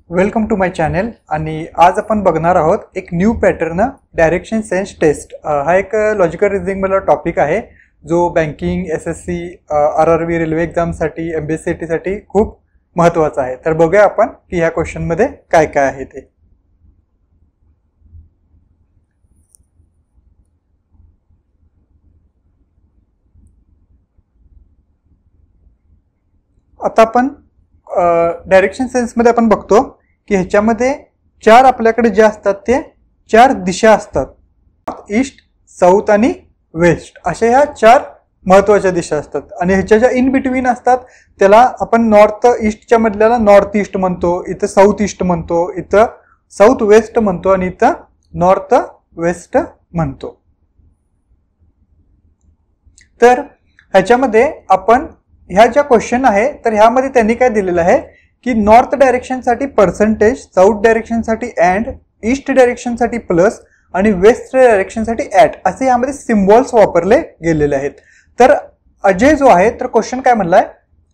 Welcome to my channel. आणि आज आपण बघणार आहोत एक new pattern direction sense test. हा एक लॉजिकल रिझनिंग मधला टॉपिक आहे जो बँकिंग, SSC, RRB रेल्वे एक्झामसाठी, MBSCIT साठी खूप महत्त्वाचा आहे. तर बघूया आपण की ह्या क्वेश्चन मध्ये काय काय आहे ते. आता आपण डायरेक्शन सेन्स मध्ये आपण बघतो की ह्याच्यामध्ये चार आपल्याकडे जे असतात ते चार दिशा असतात. नॉर्थ, ईस्ट, साऊथ आणि वेस्ट अशा ह्या चार महत्त्वाच्या दिशा असतात. आणि ह्याच्या ज्या इन बिटवीन असतात त्याला आपण नॉर्थ ईस्टच्या मधल्याला नॉर्थ ईस्ट म्हणतो, इथं साऊथ ईस्ट म्हणतो, इथं साऊथ वेस्ट म्हणतो आणि इथं नॉर्थ वेस्ट म्हणतो. तर ह्याच्यामध्ये आपण ह्या ज्या क्वेश्चन आहे तर ह्यामध्ये त्यांनी काय दिलेलं आहे की नॉर्थ डायरेक्शन साठी पर्सेंटेज, साऊथ डायरेक्शन साठी अँड, ईस्ट डायरेक्शन साठी प्लस आणि वेस्ट डायरेक्शन साठी ॲट असे यामध्ये सिम्बॉल्स वापरले गेलेले आहेत. तर अजय जो आहे तर क्वेश्चन काय म्हणलाय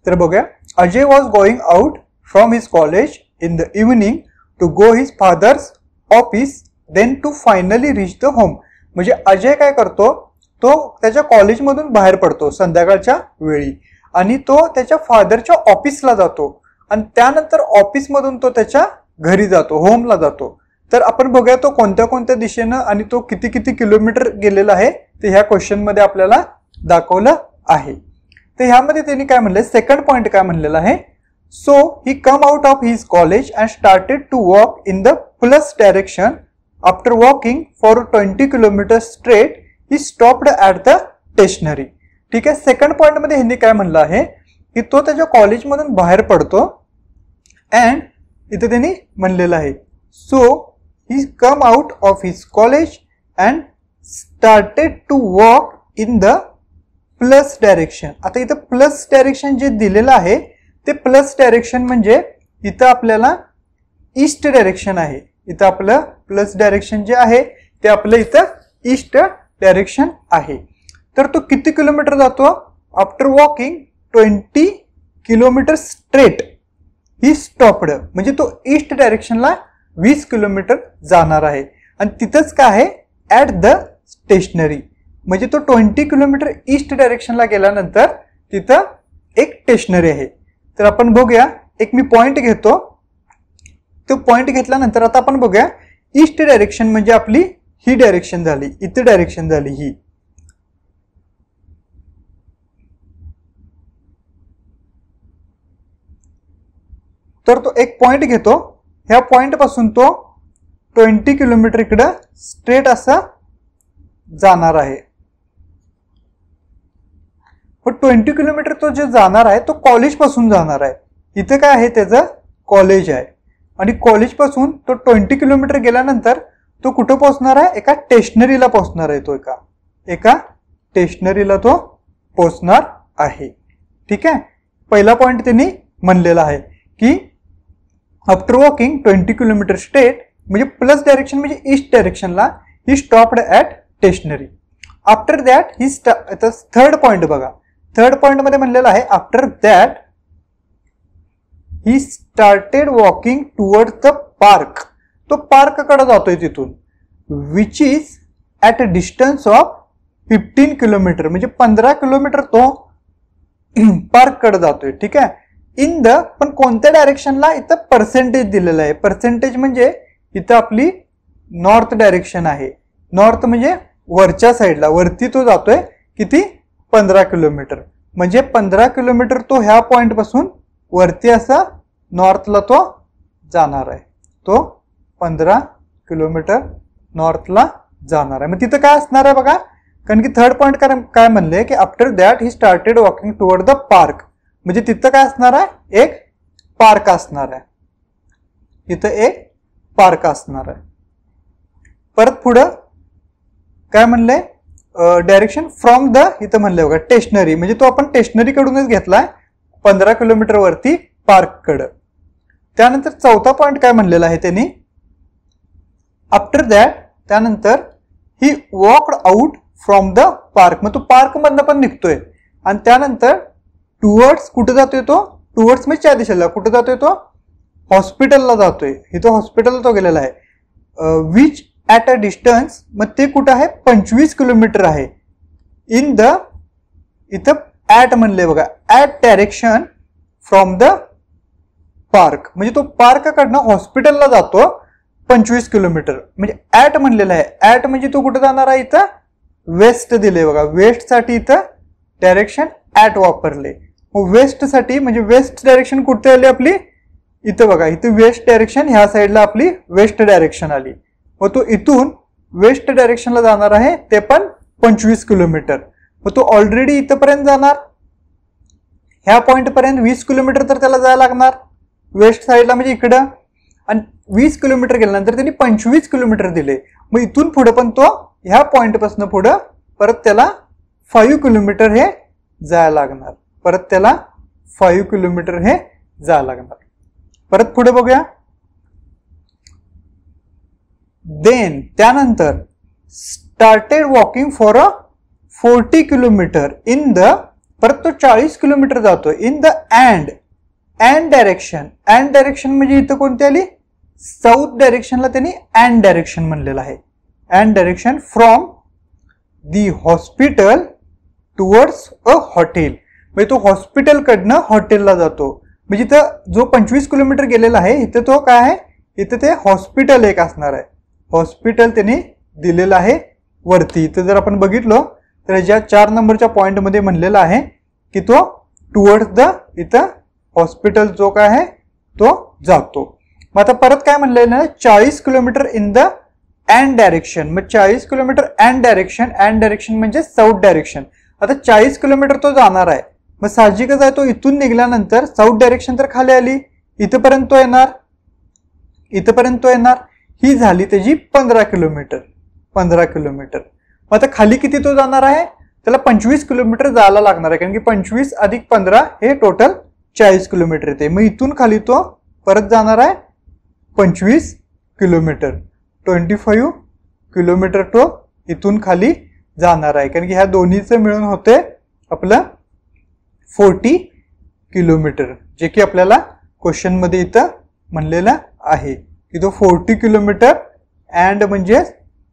तर बघूया. Ajay was going out from his college in the evening to go his father's office then to finally reach the home. म्हणजे अजय काय करतो, तो त्याच्या कॉलेजमधून बाहेर पडतो संध्याकाळच्या वेळी आणि तो त्याच्या फादरच्या ऑफिसला जातो आणि त्यानंतर ऑफिसमधून तो त्याच्या घरी जातो, होमला जातो. तर आपण बघूया तो कोणत्या कोणत्या दिशेनं आणि तो किती किती किलोमीटर गेलेला आहे ते ह्या क्वेश्चन मध्ये आपल्याला दाखवलं आहे. तर ह्यामध्ये त्यांनी काय म्हणलंय, सेकंड पॉइंट काय म्हणलेला आहे, so he come out of his college and started to walk in the plus direction. After walking for 20 kilometre straight he stopped at the stationery. ठीक आहे. सेकंड पॉइंट मध्ये ह्यांनी काय म्हणलं आहे की तो त्याच्या कॉलेजमधून बाहेर पडतो अँड इथे त्यांनी म्हणलेलं आहे so he come out of his college and started to walk in the plus direction. आता इथं प्लस डायरेक्शन जे दिलेलं आहे ते प्लस डायरेक्शन म्हणजे इथं आपल्याला ईस्ट डायरेक्शन आहे. इथं आपलं प्लस डायरेक्शन जे आहे ते आपलं इथं ईस्ट डायरेक्शन आहे. तर तो किती किलोमीटर जातो, after walking 20 kilometre straight he stopped. म्हणजे तो ईस्ट डायरेक्शनला 20 किलोमीटर जाणार आहे आणि तिथंच काय आहे ॲट द स्टेशनरी. म्हणजे तो 20 किलोमीटर ईस्ट डायरेक्शनला गेल्यानंतर तिथं एक स्टेशनरी आहे. तर आपण बघूया, एक मी पॉइंट घेतो, तो पॉइंट घेतल्यानंतर आता आपण बघूया ईस्ट डायरेक्शन म्हणजे आपली ही डायरेक्शन झाली, इथं डायरेक्शन झाली ही. तर तो एक पॉइंट घेतो, ह्या पॉइंट पासून तो 20 किलोमीटर इकडे स्ट्रेट असा जाणार आहे. पण 20 किलोमीटर तो जे जाणार आहे तो कॉलेज पासून जाणार आहे. इथे काय आहे त्याचं कॉलेज आहे आणि कॉलेज पासून तो 20 किलोमीटर गेल्यानंतर तो कुठं पोहोचणार आहे, एका स्टेशनरीला पोहोचणार आहे. तो एका स्टेशनरीला तो पोहोचणार आहे. ठीक आहे. पहिला पॉइंट त्यांनी म्हणलेला आहे की आफ्टर वॉकिंग 20 किलोमीटर स्ट्रेट म्हणजे प्लस डायरेक्शन म्हणजे ईस्ट डायरेक्शनला he stopped at stationary. After that he third point बघा, थर्ड पॉइंट मध्ये म्हणलेलं आहे after that he started walking toward the park. तो पार्क कडे जातोय तिथून, which is at a distance of 15 kilometre म्हणजे 15 किलोमीटर तो पार्क कडे जातोय. ठीक आहे. इन द पण कोणत्या डायरेक्शनला इथं पर्सेंटेज दिलेलं आहे. पर्सेंटेज म्हणजे इथं आपली नॉर्थ डायरेक्शन आहे. नॉर्थ म्हणजे वरच्या साईडला, वरती तो जातोय किती 15 किलोमीटर. म्हणजे 15 किलोमीटर तो ह्या पॉइंट पासून वरती असा नॉर्थला तो जाणार आहे. तो 15 किलोमीटर नॉर्थला जाणार आहे. मग तिथं काय असणार आहे बघा, कारण की थर्ड पॉइंट काय म्हणले की after that he started walking toward the park. म्हणजे तिथं काय असणार आहे, एक पार्क असणार आहे. इथं एक पार्क असणार आहे. परत पुढं काय म्हणलंय, डायरेक्शन फ्रॉम द इथं म्हणलंय बघा स्टेशनरी. म्हणजे तो आपण स्टेशनरी कडूनच घेतलाय 15 किलोमीटर वरती पार्क कडं. त्यानंतर चौथा पॉइंट काय म्हणलेला आहे त्यांनी, आफ्टर दॅट त्यानंतर he walked out from the park. मग तो पार्क मधनं पण निघतोय आणि त्यानंतर टुवर्ड्स कुठे जातोय तो, टुवर्ड्स म्हणजे त्या दिशेला कुठे जातोय तो हॉस्पिटलला जातोय, इथं हॉस्पिटलला तो गेलेला आहे. विच ॲट अ डिस्टन्स, मग ते कुठं आहे 25 किलोमीटर आहे. इन द, इथं ॲट म्हणले बघा, at direction from the park, म्हणजे तो पार्ककडनं हॉस्पिटलला जातो 25 किलोमीटर. म्हणजे ॲट म्हणलेला आहे. ॲट म्हणजे तो कुठं जाणार आहे, इथं वेस्ट दिले बघा, वेस्ट साठी इथं डायरेक्शन ॲट वापरले. मग वेस्ट साठी म्हणजे वेस्ट डायरेक्शन कुठे आली आपली, इथं बघा, इथं वेस्ट डायरेक्शन, ह्या साईडला आपली वेस्ट डायरेक्शन आली. मग तो इथून वेस्ट डायरेक्शनला जाणार आहे, ते पण 25 किलोमीटर. मग तो ऑलरेडी इथंपर्यंत जाणार, ह्या पॉइंट पर्यंत 20 किलोमीटर तर त्याला जायला लागणार वेस्ट साईडला, म्हणजे इकडं. आणि 20 किलोमीटर गेल्यानंतर त्यांनी 25 किलोमीटर दिले. मग इथून पुढे पण तो ह्या पॉइंट पासून पुढे परत त्याला 5 किलोमीटर हे जायला लागणार, परत त्याला 5 किलोमीटर हे जायला लागणार. परत पुढे बघूया. देन त्यानंतर started walking for a 40 kilometre in the, परत तो 40 किलोमीटर जातो in the and direction. And direction म्हणजे इथं कोणती आली, साऊथ डायरेक्शनला त्यांनी अँड डायरेक्शन म्हणलेलं आहे. And direction from the hospital towards a hotel, म्हणजे तो हॉस्पिटलकडनं हॉटेलला जातो. म्हणजे इथं जो 25 किलोमीटर गेलेला आहे, इथं तो काय आहे, इथं ते हॉस्पिटल एक असणार आहे. हॉस्पिटल त्यांनी दिलेलं आहे वरती. इथं जर आपण बघितलं तर ज्या 4 नंबरच्या पॉइंटमध्ये म्हणलेलं आहे की तो टुवर्ड्स द, इथं हॉस्पिटल जो काय आहे तो जातो. मग आता परत काय म्हणलेलं आहे, 40 kilometre in the and direction. मग 40 किलोमीटर अँड डायरेक्शन म्हणजे साऊथ डायरेक्शन. आता 40 किलोमीटर तो जाणार आहे. मग साहजिकच आहे, तो इथून निघाल्यानंतर साऊथ डायरेक्शन तर खाली आली, इथपर्यंत तो येणार, इथपर्यंत तो येणार. ही झाली त्याची 15 किलोमीटर. 15 किलोमीटर. मग आता खाली किती तो जाणार आहे, त्याला 25 किलोमीटर जायला लागणार आहे, कारण की 25 अधिक 15 हे टोटल 40 किलोमीटर येते. मग इथून खाली तो परत जाणार आहे 25 किलोमीटर. 25 किलोमीटर तो इथून खाली जाणार आहे, कारण की ह्या दोन्हीचं मिळून होते आपलं 40 किलोमीटर, जे की आपल्याला क्वेश्चन मध्ये इथं म्हणलेलं आहे की तो 40 किलोमीटर अँड म्हणजे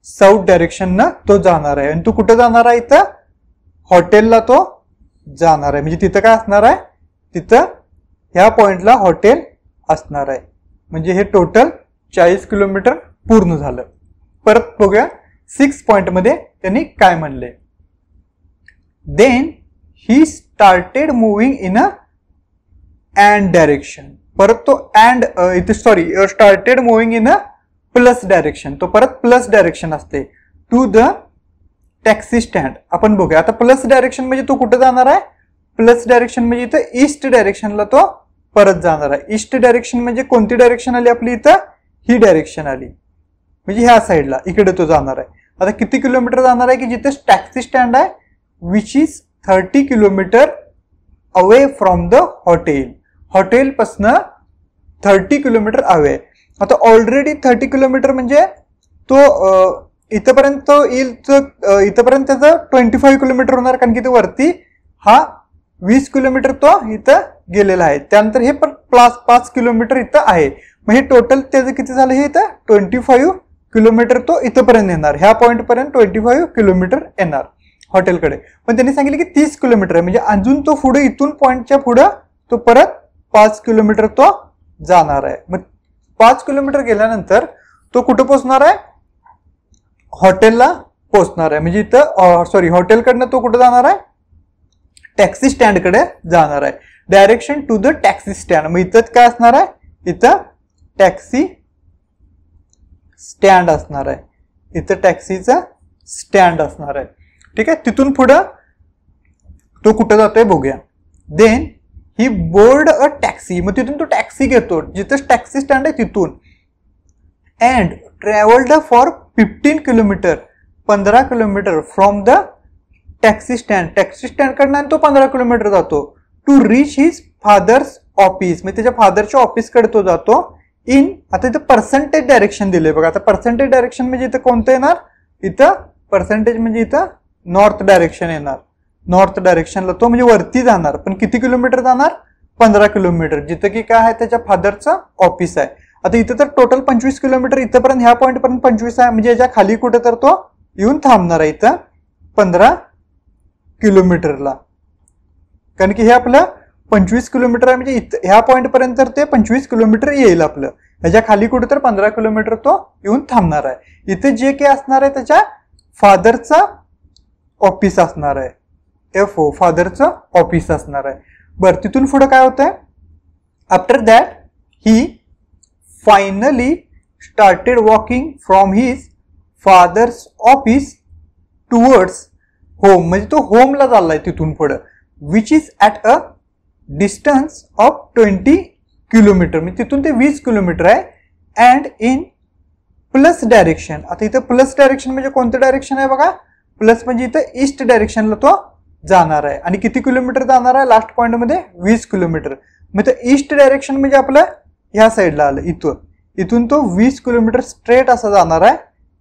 साऊथ डायरेक्शननं तो जाणार आहे. आणि तो कुठं जाणार आहे, इथं हॉटेलला तो जाणार आहे. म्हणजे तिथं काय असणार आहे, तिथं ह्या पॉइंटला हॉटेल असणार आहे. म्हणजे हे टोटल 40 किलोमीटर पूर्ण झालं. परत बघूया 6 पॉइंट मध्ये त्यांनी काय म्हणले. Then he started moving in a and direction. परत तो अँड इथे started moving in a plus direction. तो परत प्लस डायरेक्शन असते टू द टॅक्सी स्टँड. आपण बघूया आता प्लस डायरेक्शन म्हणजे तो कुठे जाणार आहे, प्लस डायरेक्शन म्हणजे इथं ईस्ट डायरेक्शनला तो परत जाणार आहे. ईस्ट डायरेक्शन म्हणजे कोणती डायरेक्शन आली आपली, इथं ही डायरेक्शन आली, म्हणजे ह्या साईडला इकडे तो जाणार आहे. आता किती किलोमीटर जाणार आहे, की जिथे टॅक्सी स्टँड आहे, which is 30 kilometre away from the hotel. Hotel पासन 30 किलोमीटर अवे. आता ऑलरेडी 30 किलोमीटर म्हणजे तो इथपर्यंत येईल, इथपर्यंत त्याचं 25 किलोमीटर होणार, कारण की ते वरती हा 20 किलोमीटर तो इथं गेलेला आहे. त्यानंतर हे पण 5 किलोमीटर इथं आहे. मग हे टोटल त्याचं किती झालं, हे इथं 25 किलोमीटर तो इथपर्यंत येणार. ह्या पॉइंट पर्यंत 25 किलोमीटर येणार हॉटेलकडे. पण त्यांनी सांगितलं की 30 किलोमीटर आहे, म्हणजे अजून तो पुढे इथून पॉइंटच्या पुढे तो परत 5 किलोमीटर तो जाणार आहे. मग 5 किलोमीटर गेल्यानंतर तो कुठं पोहोचणार आहे, हॉटेलला पोहोचणार आहे. म्हणजे इथं हॉटेलकडनं तो कुठं जाणार आहे, टॅक्सी स्टँडकडे जाणार आहे. Direction to the taxi stand. मग इथं काय असणार आहे, इथं टॅक्सी स्टँड असणार आहे, इथं टॅक्सीचा स्टँड असणार आहे. ठीक आहे. तिथून पुढं तो कुठं जातोय बघूया. Then he board a taxi. मग तिथून तो टॅक्सी घेतो जिथं टॅक्सी स्टँड आहे तिथून. And travelled for 15 kilometre, 15 kilometre from the taxi stand. Taxi stand कडनं तो 15 किलोमीटर जातो to reach his father's office. म्हणजे त्याच्या फादरच्या ऑफिसकडे तो जातो. इन, आता इथं पर्सेंटेज डायरेक्शन दिले बघा. आता पर्सेंटेज डायरेक्शन म्हणजे इथं कोणतं येणार, इथं पर्सेंटेज म्हणजे इथं नॉर्थ डायरेक्शन येणार. नॉर्थ डायरेक्शनला तो म्हणजे वरती जाणार, पण किती किलोमीटर जाणार, 15 किलोमीटर, जिथं की काय आहे त्याच्या फादरचं ऑफिस आहे. आता इथं तर टोटल 25 किलोमीटर, इथंपर्यंत ह्या पॉईंट पर्यंत 25 आहे, म्हणजे याच्या खाली कुठे तर तो येऊन थांबणार आहे इथं 15 किलोमीटरला. कारण की हे आपलं 25 किलोमीटर आहे, म्हणजे ह्या पॉईंट पर्यंत तर ते 25 किलोमीटर येईल आपलं. ह्याच्या खाली कुठे तर 15 किलोमीटर तो येऊन थांबणार आहे. इथे जे काही असणार आहे त्याच्या फादरचा ऑफिस असणार आहे, FO फादरचं ऑफिस असणार आहे. बरं, तिथून पुढे काय होतंय, after that he finally started walking from his father's office towards home, म्हणजे तो होमला चाललाय तिथून पुढे, which is at a distance of 20 kilometre, म्हणजे तिथून ते 20 किलोमीटर आहे. And in plus direction. आता इथं प्लस डायरेक्शन म्हणजे कोणतं डायरेक्शन आहे बघा, प्लस म्हणजे इथं ईस्ट डायरेक्शनला तो जाणार आहे. आणि किती किलोमीटर जाणार आहे लास्ट पॉइंट मध्ये, 20 किलोमीटर. मग ईस्ट डायरेक्शन म्हणजे आपलं ह्या साईडला आलं, इथून तो 20 किलोमीटर स्ट्रेट असा जाणार आहे.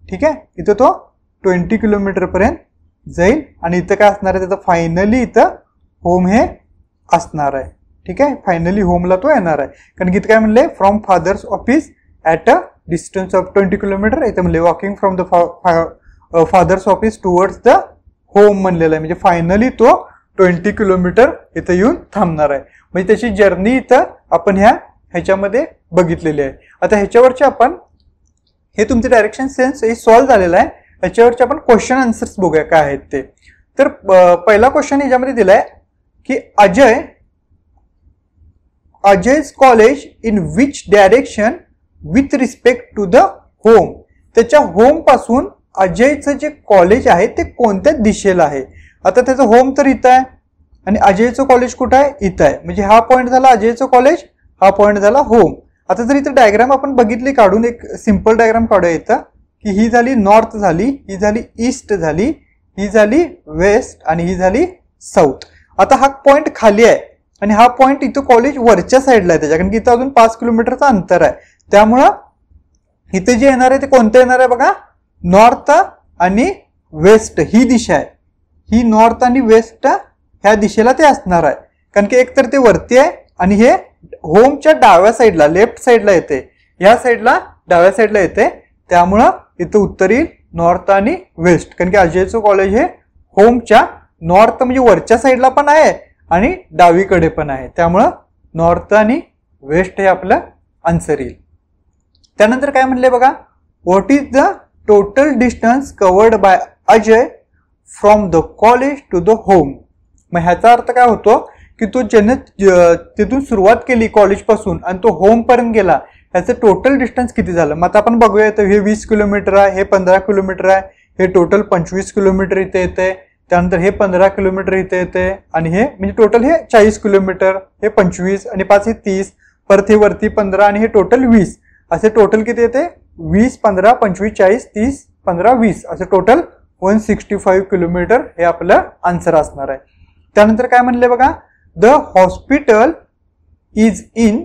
ठीक आहे, इथं तो 20 किलोमीटर पर्यंत जाईल. आणि इथं काय असणार आहे त्याचं, फायनली इथं होम हे असणार आहे. ठीक आहे, फायनली होमला तो येणार आहे. कारण की इथं काय म्हणले, from father's office at a distance of 20 kilometre, इथं म्हणले walking from the father's office towards the home म्हणलेलं आहे. म्हणजे फायनली तो 20 किलोमीटर इथं येऊन थांबणार आहे. म्हणजे त्याची जर्नी इथं आपण ह्याच्यामध्ये बघितलेली आहे. आता ह्याच्यावरचे आपण, हे तुमचे डायरेक्शन सेन्स हे सॉल्व्ह झालेलं आहे. ह्याच्यावरचे आपण क्वेश्चन आन्सर्स बघूया काय आहेत ते. तर पहिला क्वेश्चन ह्याच्यामध्ये दिलाय की Ajay's college in which direction with respect to the home. त्याच्या होम पासून अजयचं जे कॉलेज आहे ते कोणत्या दिशेला आहे. आता त्याचं होम तर इथं आहे आणि अजयचं कॉलेज कुठं आहे, इथं आहे. म्हणजे हा पॉईंट झाला अजयचं कॉलेज, हा पॉईंट झाला होम. आता जर इथं डायग्राम आपण बघितली काढून, एक सिंपल डायग्राम काढूया इथं, की ही झाली नॉर्थ झाली, ही झाली ईस्ट झाली, ही झाली वेस्ट आणि ही झाली साऊथ. आता हा पॉईंट खाली आहे आणि हा पॉईंट इथं कॉलेज वरच्या साईडला आहे त्याच्या, कारण की इथं अजून 5 किलोमीटरचं अंतर आहे. त्यामुळं इथे जे येणार आहे ते कोणतं येणार आहे बघा, नॉर्थ आणि वेस्ट ही दिशा आहे. ही नॉर्थ आणि वेस्ट ह्या दिशेला ते असणार आहे. कारण की एक तर ते वरती आहे आणि हे होमच्या डाव्या साईडला, लेफ्ट साईडला येते, ह्या साईडला डाव्या साईडला येते. त्यामुळं इथं उत्तर येईल नॉर्थ आणि वेस्ट. कारण की अजयचं कॉलेज हे होमच्या नॉर्थ म्हणजे वरच्या साईडला पण आहे आणि डावीकडे पण आहे. त्यामुळं नॉर्थ आणि वेस्ट हे आपलं आन्सर येईल. त्यानंतर काय म्हणले बघा, what is the total distance covered by Ajay from the college to the home. मग ह्याचा अर्थ काय होतो की तो ज्याने तिथून सुरुवात केली कॉलेज पासून आणि तो होम पर्यंत गेला, ह्याचं टोटल डिस्टन्स किती झालं. मग आता आपण बघूया, तर हे 20 किलोमीटर आहे, हे 15 किलोमीटर आहे, हे टोटल 25 किलोमीटर इथे येते. त्यानंतर हे 15 किलोमीटर इथे येते आणि हे म्हणजे टोटल हे 40 किलोमीटर, हे 25 आणि 5 हे 30, परत हे वरती 15 आणि हे टोटल 20, असे टोटल किती येते, 20, 15, 25, 40, 30, 15, 20 असे टोटल 165 किलोमीटर हे आपलं आन्सर असणार आहे. त्यानंतर काय म्हणले बघा, the hospital is in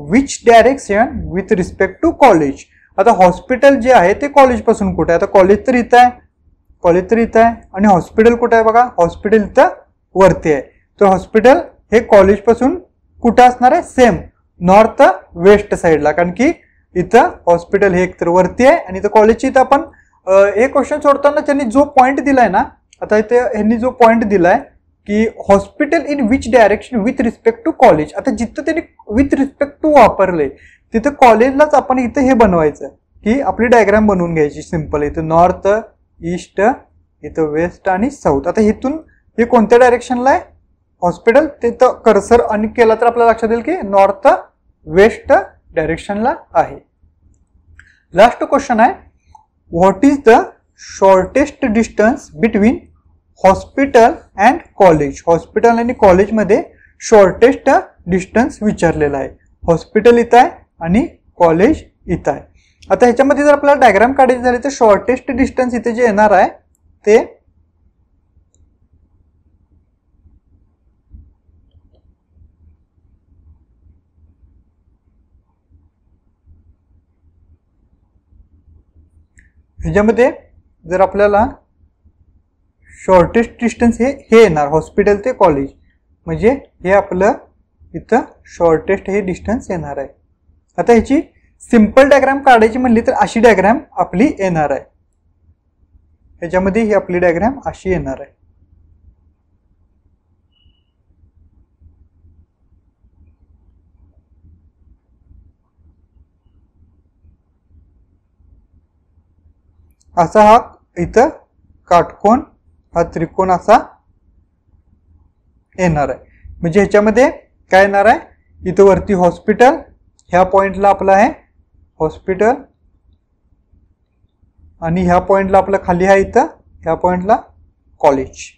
which direction with respect to college. आता हॉस्पिटल जे आहे ते कॉलेज पासून कुठे आहे, आता कॉलेज तर इथं आहे, कॉलेज तर इथं आहे आणि हॉस्पिटल कुठे आहे बघा, हॉस्पिटल इथं वरती आहे. तर हॉस्पिटल हे कॉलेज पासून कुठे असणार आहे, सेम नॉर्थ वेस्ट साईडला. कारण की इथं हॉस्पिटल हे एकतर वरती आहे आणि इथं कॉलेजची. इथं आपण हे क्वेश्चन सोडताना त्यांनी जो पॉईंट दिलाय ना, आता इथे ह्यांनी जो पॉईंट दिलाय की hospital in which direction with respect to college. आता जिथं त्यांनी विथ रिस्पेक्ट टू वापरले तिथं कॉलेजलाच आपण इथं हे बनवायचं की आपली डायग्राम बनवून घ्यायची सिंपल. इथं नॉर्थ, ईस्ट, इथं वेस्ट आणि साऊथ. आता इथून हे कोणत्या डायरेक्शनला आहे हॉस्पिटल, तिथं कर्सर आणि केला तर आपल्याला लक्षात येईल की नॉर्थ वेस्ट डायरेक्शनला आहे. लास्ट क्वेश्चन आहे, what is the shortest distance between hospital and college. Hospital आणि कॉलेजमध्ये शॉर्टेस्ट डिस्टन्स विचारलेला आहे. हॉस्पिटल इथं आहे आणि कॉलेज इथं आहे. आता ह्याच्यामध्ये जर आपल्याला डायग्राम काढायची झाली तर शॉर्टेस्ट डिस्टन्स इथे जे येणार आहे ते ह्याच्यामध्ये जर आपल्याला शॉर्टेस्ट डिस्टन्स हे येणार हॉस्पिटल ते कॉलेज, म्हणजे हे आपलं इथं शॉर्टेस्ट हे डिस्टन्स येणार आहे. आता ह्याची सिंपल डायग्राम काढायची म्हणली तर अशी डायग्राम आपली येणार आहे. ह्याच्यामध्ये ही आपली डायग्राम अशी येणार आहे. असा हा इथं काटकोन, हा त्रिकोण असा येणार आहे. म्हणजे ह्याच्यामध्ये काय येणार आहे, इथं वरती हॉस्पिटल, ह्या पॉइंटला आपलं आहे हॉस्पिटल, आणि ह्या पॉइंटला आपलं खाली आहे इथं, ह्या पॉइंटला कॉलेज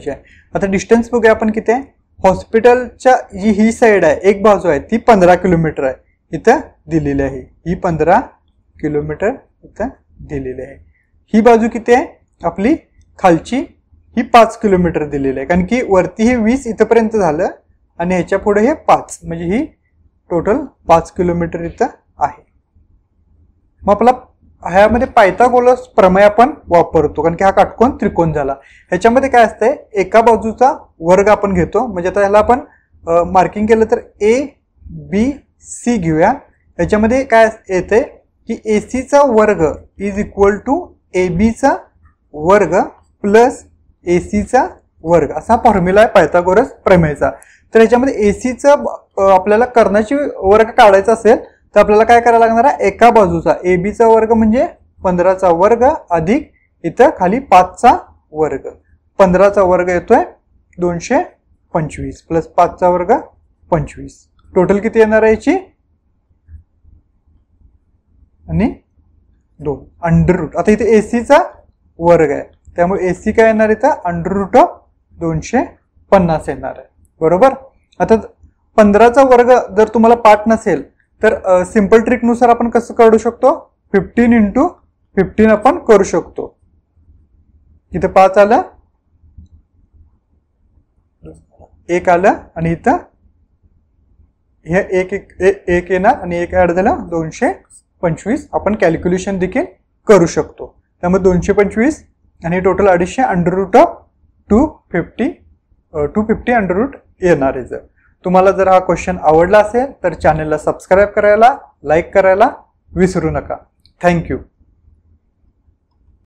आहे. आता डिस्टन्स बघूया आपण किती आहे. हॉस्पिटलच्या जी ही साइड आहे, एक बाजू आहे ती 15 किलोमीटर आहे, इथं दिलेली आहे. ही 15 किलोमीटर इथं दिलेली आहे. ही बाजू किती आहे आपली खालची, ही 5 किलोमीटर दिलेली आहे, कारण की वरती हे 20 इथपर्यंत झालं आणि ह्याच्या पुढे हे 5, म्हणजे ही टोटल 5 किलोमीटर इथं आहे. मग आपला ह्यामध्ये पायथागोरस प्रमेय आपण वापरतो, कारण की हा काटकोन त्रिकोण झाला. ह्याच्यामध्ये काय असतंय, एका बाजूचा वर्ग आपण घेतो. म्हणजे आता ह्याला आपण मार्किंग केलं तर ABC घेऊया. ह्याच्यामध्ये काय येते की AC चा वर्ग इज इक्वल टू AB चा वर्ग प्लस AC चा वर्ग, असा फॉर्म्युला आहे पायथागोरस प्रमेयचा. तर ह्याच्यामध्ये AC चा आपल्याला कर्णाची वर्ग काढायचा असेल तर आपल्याला काय करायला लागणार आहे, एका बाजूचा AB चा वर्ग म्हणजे 15 चा वर्ग अधिक इथं खाली 5 चा वर्ग. 15 चा वर्ग येतोय 225 प्लस 5 चा वर्ग 25. टोटल किती येणार आहे याची, आणि 2 अंडर रूट. आता इथे AC चा वर्ग आहे, त्यामुळे AC काय येणार इथं अंडर रूट ऑफ 250 येणार आहे. बरोबर. आता 15 चा वर्ग जर तुम्हाला पाठ नसेल तर सिंपल ट्रिक नुसार आपण कसं काढू शकतो, 15 × 15 आपण करू शकतो. इथं 5 आलं, 1 आलं, आणि इथं हे 1 येणार आणि 1 ऍड झालं 225. आपण कॅल्क्युलेशन देखील करू शकतो. त्यामुळे 225 आणि total 250 under root of 250 under root येणार आहे. जर तुम्हाला जर हा क्वेश्चन आवडला असेल तर चॅनलला सबस्क्राईब करायला, लाईक करायला विसरू नका. थँक्यू.